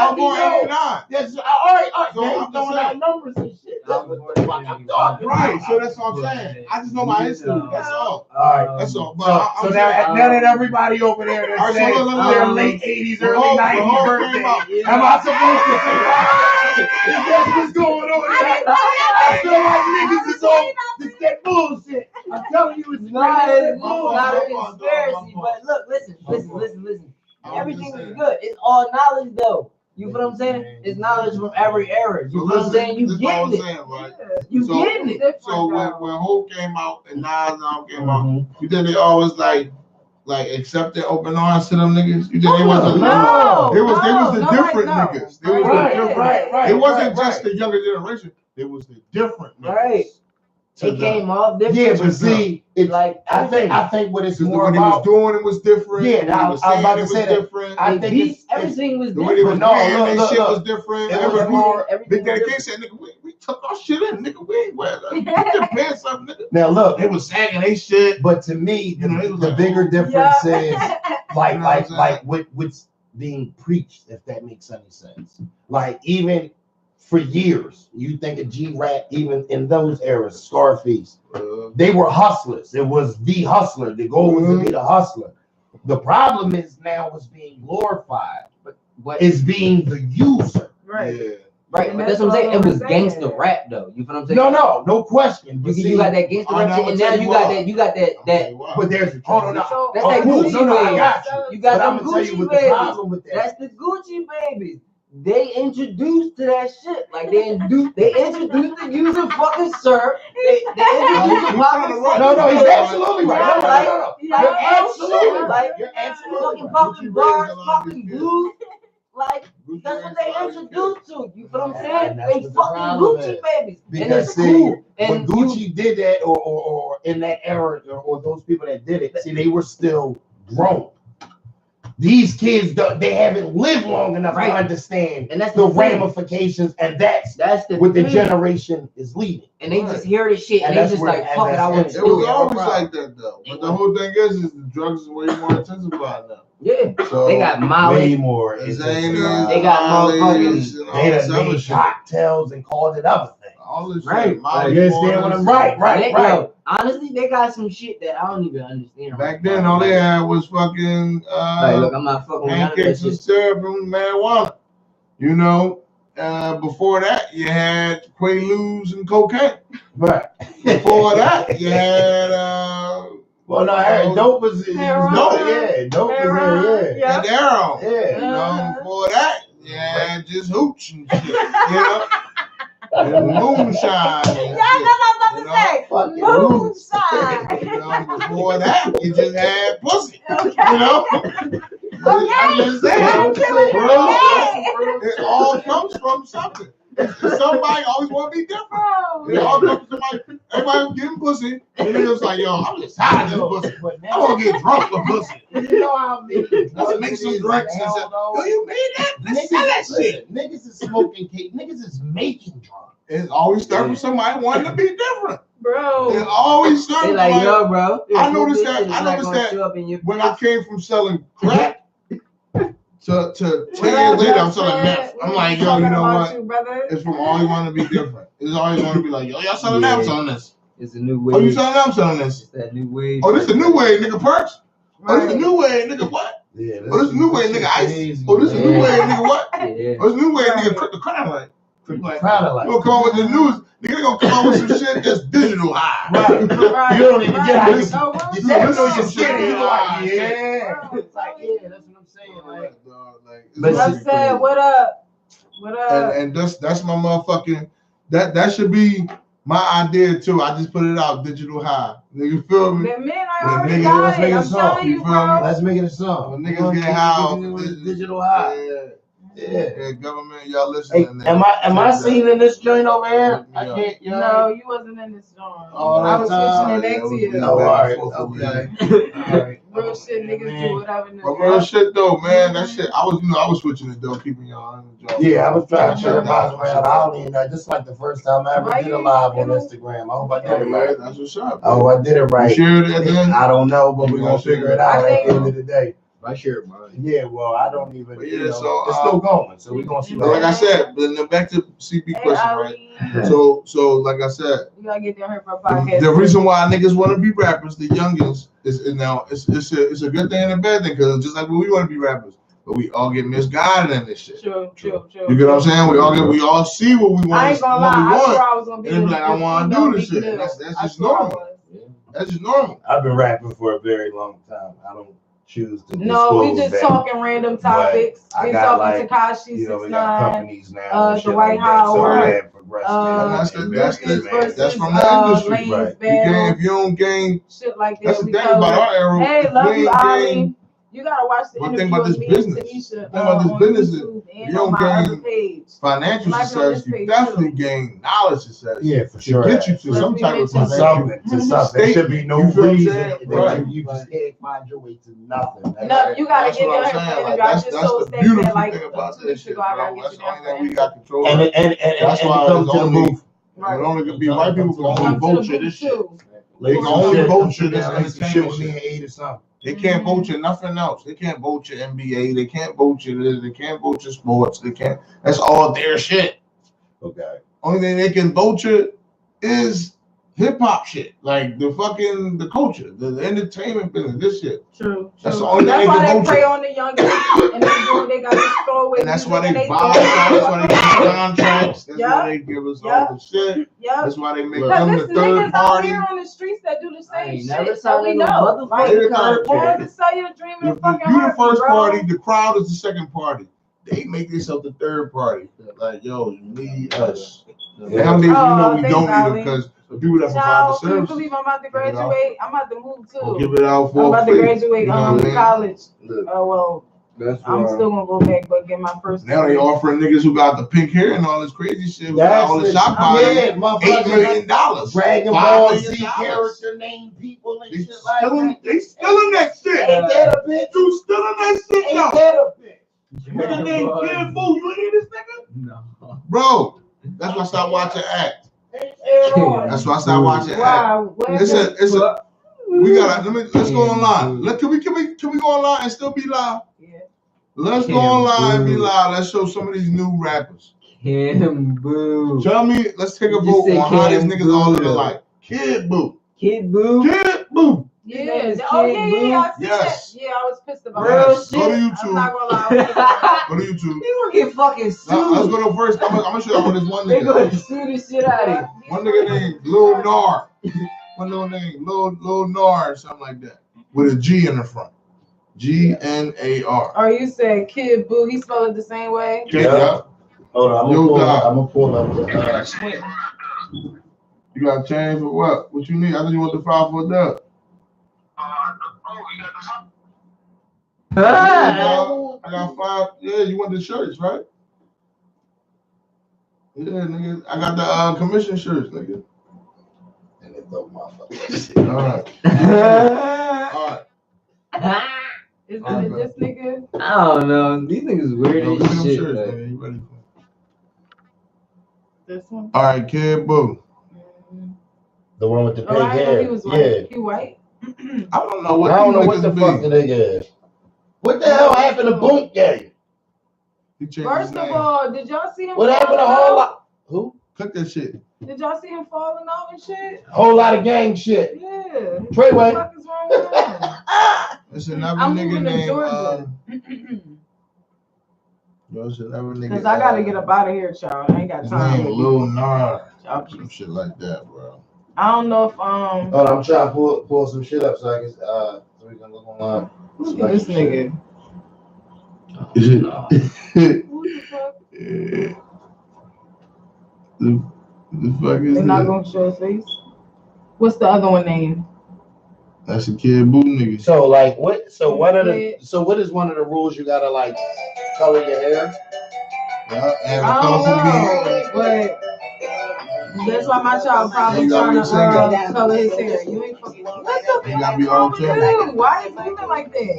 was born 89. Yes, all right. So Now I'm he's throwing out numbers and shit. That's what the fuck I'm talking Right, about. so that's what I'm saying. I just know my history. That's all. All right, that's all. But So now that everybody over there that's saying their late 80s, early 90s birthday, am I supposed to say that's what's going on? I feel like niggas is on this that bullshit. I'm telling you, it's not a conspiracy. But look, listen. Everything is good. It's all knowledge, though. You feel what I'm saying? It's knowledge from every era. You feel what I'm saying? You getting it. Right? You getting it. So when Hope came out and Nas came out, you think they always like accepted open arms to them niggas? You think they wasn't? No. They was the different niggas. They was Right. It wasn't just the younger generation. It was the different niggas. Right. It came off different. Yeah, but see, it's like I think what it's more what he about. was doing, it was different. Yeah, I was about to say that. Different. I think everything was the way they was different. playing shit was different. It was more. Big Daddy Kane said, "Nigga, we took our shit in, nigga. We ain't wear that. We just paying something, nigga." Now look, they was sagging they shit. But to me, the bigger difference is like what's being preached, if that makes any sense. Like even for years, you think of G-Rap, even in those eras, Scarface, they were hustlers. It was the hustler. The goal was to be the hustler. The problem is now it's being glorified, but it's being the user. Right. Yeah. Right, but that's what I'm saying. It was gangster rap, though. You feel what I'm saying? No question. You got that gangster rap shit, and now you got that. But there's hold on. That's that Gucci baby. I got you. You got them Gucci babies. That's the Gucci babies. They introduced to that shit. Like they introduced the user fucking syrup. They introduced the popping. No, he's absolutely right. No. You're absolutely fucking bars, fucking blues. Like that's what they introduced to. You feel what I'm saying? They fucking Gucci babies. Because when Gucci did that, or in that era, or those people that did it, see, they were still grown. These kids, they haven't lived long enough to understand and that's the ramifications, and that's what the generation is leading. And they just hear this shit, and they just like, fuck it, I want to do it. It was always like that, though. But the whole thing is the drugs is way more intensified now. Yeah, so they got Molly. Way more. They got motherfucking. They done made cocktails and called it other things. All this right. shit. You understand what I'm right. Yo, honestly, they got some shit that I don't even understand. Back then, all they had was fucking look, I'm not fucking pancakes and syrup and marijuana. You know, before that, you had Quaaludes and cocaine. Right. Before that, you had well, no, dope was dope. Yeah, dope was there. Yeah. And Arrow. Yeah. You know, before that, yeah, just hooch and shit. You know. And moonshine. That's what I'm about to say. Moonshine. You know, before that, you just had pussy. Okay. You know? I'm just saying. It all comes from something. Somebody always want to be different. It all comes from somebody. Everybody was getting pussy. And then it was like, yo, I'm just tired of this pussy. I want to get drunk with pussy. You know how let's make some drinks and stuff. Yo, you made that? Let's sell that shit. Niggas is smoking cake. Niggas is making drugs. It always starts from somebody wanting to be different. Bro. It always starts from like, yo, bro. I noticed that when I came from selling crack to 10 years later, I'm selling meth. I'm like, yo, you know what? It's from always wanting to be different. It's always want to be like, yo, y'all selling that? I'm selling this. It's a new way. Oh, you selling that? I'm selling this. It's that new way. Oh, this is a new way, nigga. Perks. Oh, this is a new way, nigga. What? Yeah. Oh, this is a new way, nigga. Ice. Oh, this is a new way, nigga. What? Yeah. Oh, this is a new way, nigga. Crypto crown like. You gonna come out with the news. Nigga gonna come out with some shit that's digital high. Right. You don't even get how you never know your shit. You like, yeah. It's like, yeah, that's what I'm saying. Like, I said, what up? What up? And that's my motherfucking. That should be my idea too. I just put it out, digital high. Nigga, feel me? Man, I already got it. I'm telling you, bro. Let's make it a song. When niggas get high, digital high. I Yeah. Government, y'all Hey, listening? am I seen in this joint over here? I can't. No, you wasn't in this joint. All I that was time. switching it back to you. Oh, all right. Okay. All right. Real shit, niggas do whatever. But real shit though, man. That shit. I was switching it though, keeping y'all in the job. Yeah, I was trying to share about around. I don't even know. This is like the first time I ever did a live on Instagram. I hope I did it right. That's what's up. Oh, I did it right. You shared it then? I don't know, but we're gonna figure it out at the end of the day. I shared mine. Yeah, well, I don't even. But you know, so, it's still going, so we're gonna see. But like I said, but then back to CP question, right? So like I said, you gotta get down here for a podcast. the reason why niggas want to be rappers, the youngins, is now it's a good thing and a bad thing, because just like when we want to be rappers, but we all get misguided in this shit. True. You get what I'm saying? We all see what we want. I ain't gonna lie. I swore I was gonna be. And it's like I want to do this shit. That's just normal. That's just normal. I've been rapping for a very long time. I don't choose to. No, we just talking random topics. We talking Tekashi 6ix9ine. We got companies now. The White Howard. That's from the industry. Right. If you don't gain shit like that. That's the thing about our era. Hey, love you, Ali. You gotta watch the interview about this with business. me and Tanisha. About this business is you don't gain financial success. You definitely gain knowledge success. Yeah, for sure. To get you to some type of something. There should be no reason that you just can't find your way to nothing. No, you gotta get down here. That's the beautiful thing about this shit. That's the only thing we got control of. And that's why come to the booth. It only can be white people can only vulture this shit. They can only vulture this entertainment shit. They can't vulture nothing else. They can't vulture NBA. They can't vulture this. They can't vulture sports. They can't. That's all their shit. Okay. Only thing they can vulture is hip hop shit, like the culture, the entertainment business, this shit. True. That's the only thing they can vulture. That's why they prey on the young kids, and they got to throw away. And that's why they buy. That's why they give us contracts. That's why they give us all the shit. That's why they make them the third party. Out here on the streets that do the same shit. So we know. They're the third party. To sell your dream in fucking you the first party. The crowd is the second party. They make themselves the third party. Like, yo, you need us. Nowadays, we don't need them because people that provide the service. Can you believe I'm about to graduate? I'm about to move too. Give it out for I'm about to graduate college. Well, I'm still gonna go back but get my first. Now they offering niggas who got the pink hair and all this crazy shit. All the shop buying $8 million. Dragon Ball Z character name people and shit like that. They stealing that shit. Ain't that a bitch? You stealing that shit? Ain't that a bitch? Nigga named Kid Boo. You hear this nigga? No. Bro, that's why I stopped watching Act. That's why I stopped watching Act. It's a. We gotta let's go online. Can we go online and still be live? Yeah. Let's go online and be live. Let's show some of these new rappers. Kid Boo. Tell me, let's take a vote on how these niggas all look alike. Kid Boo. Kid Boo. Kid Boo. Yeah. Oh yeah. Yes. Yeah, I was pissed about Yes. that. Go to YouTube. I'm not gonna lie. Go to YouTube. You gonna get fucking sued. Let's go to first. I'm gonna show you on this one They gonna nigga. sue the shit out of you. One nigga named Lil Nar. One little name, Lil Nar, or something like that, with a G in the front. GNAR. Or you said Kid Boo? He spelled it the same way. Yeah. Hold on, I'm gonna pull up the. You got change for what? What you need? I thought you want to file for a dub. I got 5. Yeah, you want the shirts, right? Yeah, nigga. I got the commission shirts, nigga. And they throw motherfuckers. All right. Is it this nigga? I don't know. These niggas weird as shit. Shirts, nigga. You ready? This one? All right, Kid Boo. The one with the pink I know hair. he was white. Yeah. He white? I don't know what. I don't know what the fuck the nigga is. What the hell happened to Boom Gang? First of all, did y'all see him? What happened to whole lot? Who? Cook that shit. Did y'all see him falling out and shit? Whole lot of gang shit. Yeah. Treyway. What the fuck is wrong with him? It's another I'm nigga moving to named. Georgia. It's another nigga. Cause I gotta get up out of here, child. I ain't got His time. name Lil Nar. Y'all, Some shit like that, bro. I don't know if Hold on, I'm trying to pull some shit up so I can so we can look online. look at this nigga. Is it? Who the fuck? Yeah. The fuck is They're not that? gonna show his face. What's the other one name? That's a Kid Boo nigga. So like what? So what are the? So what is one of the rules you gotta like color your hair? Yeah, and I don't know, but that's why my child probably trying to color his hair. You ain't fucking. What the fuck is wrong with you? Why is he moving like that?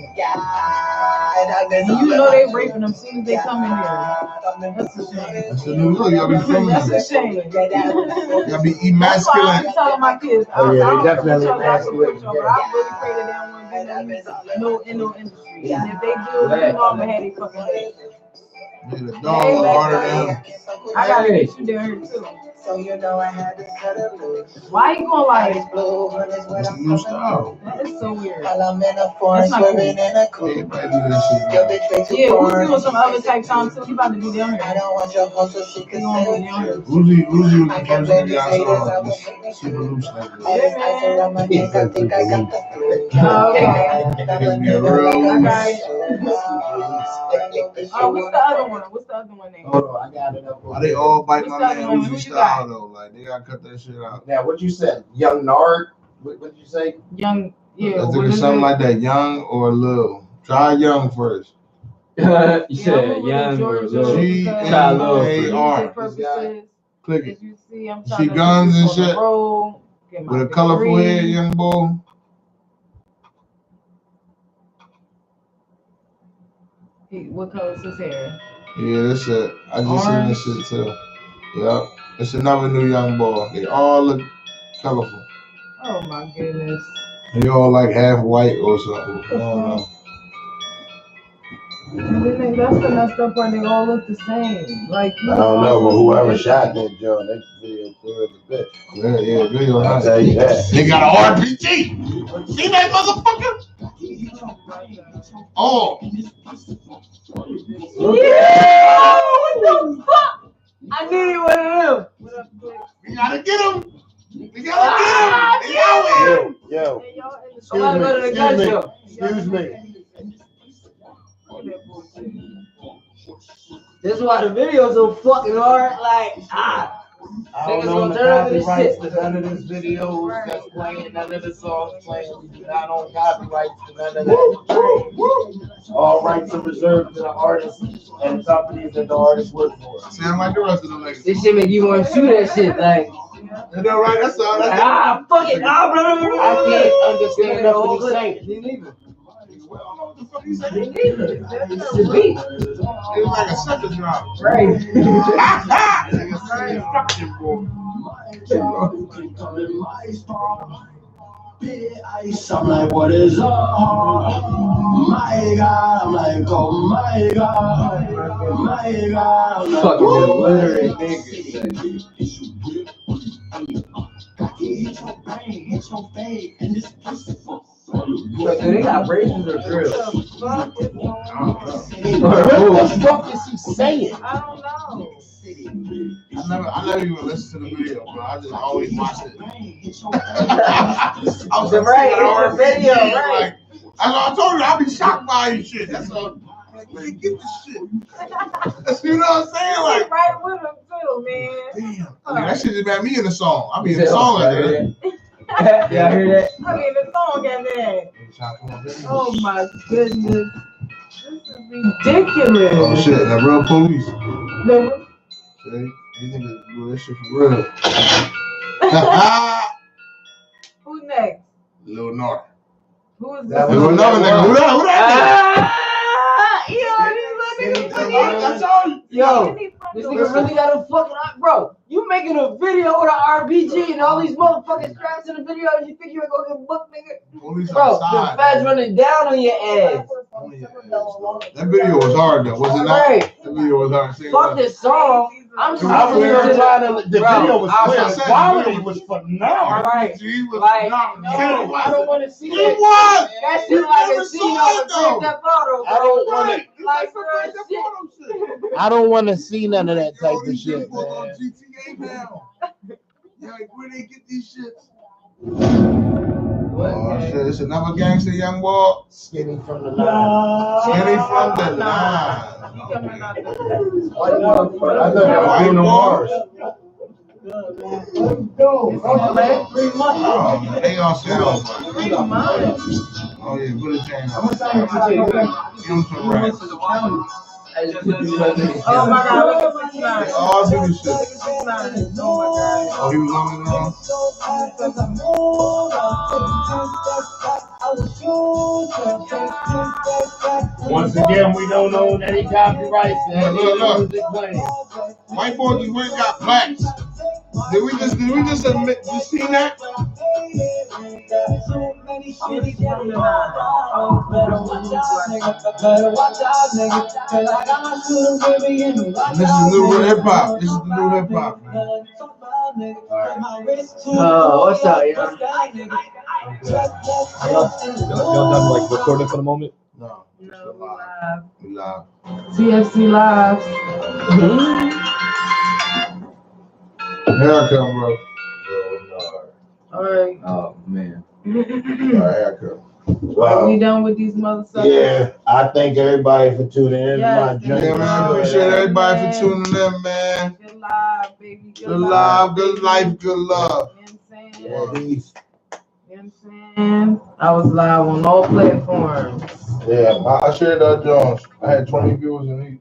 And you know they raping them as soon as they come in here. That's a shame. That's the New York. Y'all be feminine. That's a shame. Y'all be That's why I emasculate. be telling my kids. Oh, yeah, they I don't definitely put y'all emasculate. but I really pray that they don't want to do no industry. And if they do, you know I'm gonna have they fucking head. Yeah, the dog harder than him. I gotta get you down here too. So you know I had to cut it loose. Why you going like? That's a new style. That is so weird. While I'm in a forest, swimming in a coupe. Everybody do that shit. Your bitch way too Yeah, boring. we doing some other type songs too. We about to be down I here. don't want your hoe so she can We gonna be stay. down here. Uzi was the I first can blame nigga these I haters, saw I will super loose like all this. this ice around my neck, I think I got the flu. Okay. Niggas be real loose. Oh, what's the other one? What's the other one name? Hold on, I got it up. Why they all bite my What's that man one? Who Uzi you style got? though? Like they gotta cut that shit out. Now, what you said? Young Nard? What did you say? Young, yeah. I What think it's is something it? like that, young or little. Try young first. You said young or little. G-N-A-R. Purposes. Click As it. you see, I'm See trying to guns and on the shit? road, get my With a colorful degree. head, young boy. What color is his hair? Yeah, that's it. I just seen this shit too. Yep. It's another new young boy. They all look colorful. Oh my goodness. They all like half white or something. I don't know. And then that's the messed up part. They all look the same. Like I don't know, but whoever shot that Joe, that video clear as a bitch. Yeah, video I'll nice. tell you that. They got an RPG. See that motherfucker? Oh. Yeah! What the fuck? I needed one of them. We gotta get him. We gotta get him. They out here. Yo, excuse me. This is why the videos so fucking hard. Like, I don't niggas know gonna the turn up this copyrights shit. to none of this videos that's playing, none of the songs playing. We do not own copyrights to none of that. All rights are reserved to the artists and companies that the artists work for. Sound like the rest of them niggas. this shit make you want to shoot that shit. Like, You know, right? That's all. That's fuck it. I can't understand what he's saying. Me neither. what the fuck you say? Me neither. It's the beat. It's like a sucker drop. Right. Like a suction boy. I'm like, what is up? My God, I'm like, oh my God, my God. Fucking illiterate niggas. But do they got braces or drills? What the fuck is he saying? I don't know. I never even listened to the video, bro. I just always watched it. I was Right, like, it's the video, right. Like, I told you, I'll be shocked by this shit. That's all. Like, where you get this shit? That's, you know what I'm saying? Like, Right with him too, man. damn. I mean, that shit just about me in the song. I mean, in the song like that. Yeah, I hear that. I mean, the song got that. Oh my goodness. This is ridiculous. Oh shit, that real police. The, See, these niggas do this shit for real. who next? Lil North. Who is That this? was Another nigga. Who that? Who that? Yo, this nigga really got a fucking bro. You making a video with an RPG and all these motherfucking scraps in the video and you think you ain't gonna get booked, nigga? Police Bro, the outside. feds running down on your ass. That video was hard though, was it not? Right. That video was hard. See, Fuck this song. I'm I was listening to trying to. The Bro, video was I was clear. gonna The say, quality the was phenomenal. Right. He was Like, phenomenal. no, I don't want to see It that. was. That You shit like never a scene saw on it, the though. that photo. I don't want to. Like, Like, real that shit. photo shit. I don't want to see none of that Yo, type of these shit, people on man. GTA now. Like, where they get these shits? Oh shit, it's another gangster young boy. Skinny from the line. Skinny from the line. I thought that was Bruno Mars. They all sound. Free mine. Oh yeah, put a chain on. I'm gonna Give him some racks. Oh my God, look at 69. They all do this shit. 69. Oh my God. Oh, he was on it Once again, we don't own any copyrights to any music playing. White boy just went and got blacks. Did we just admit you seen that? This is new hip hop. This is the new hip hop, man. What's up, yo? Y'all done like recording for the moment? No, live. we live. T.F.C. live. Here I come, bro. All right. Oh man. All right, here I come. Are we done with these motherfuckers? Yeah, I thank everybody for tuning in. Yes, Yeah, man, I appreciate everybody for tuning in, man. Good live, baby. Good live, good life, good love. You know what I'm saying? Yeah, peace. You know what I'm saying? I was live on all platforms. Yeah, I shared that Jones. I had 20 viewers in each.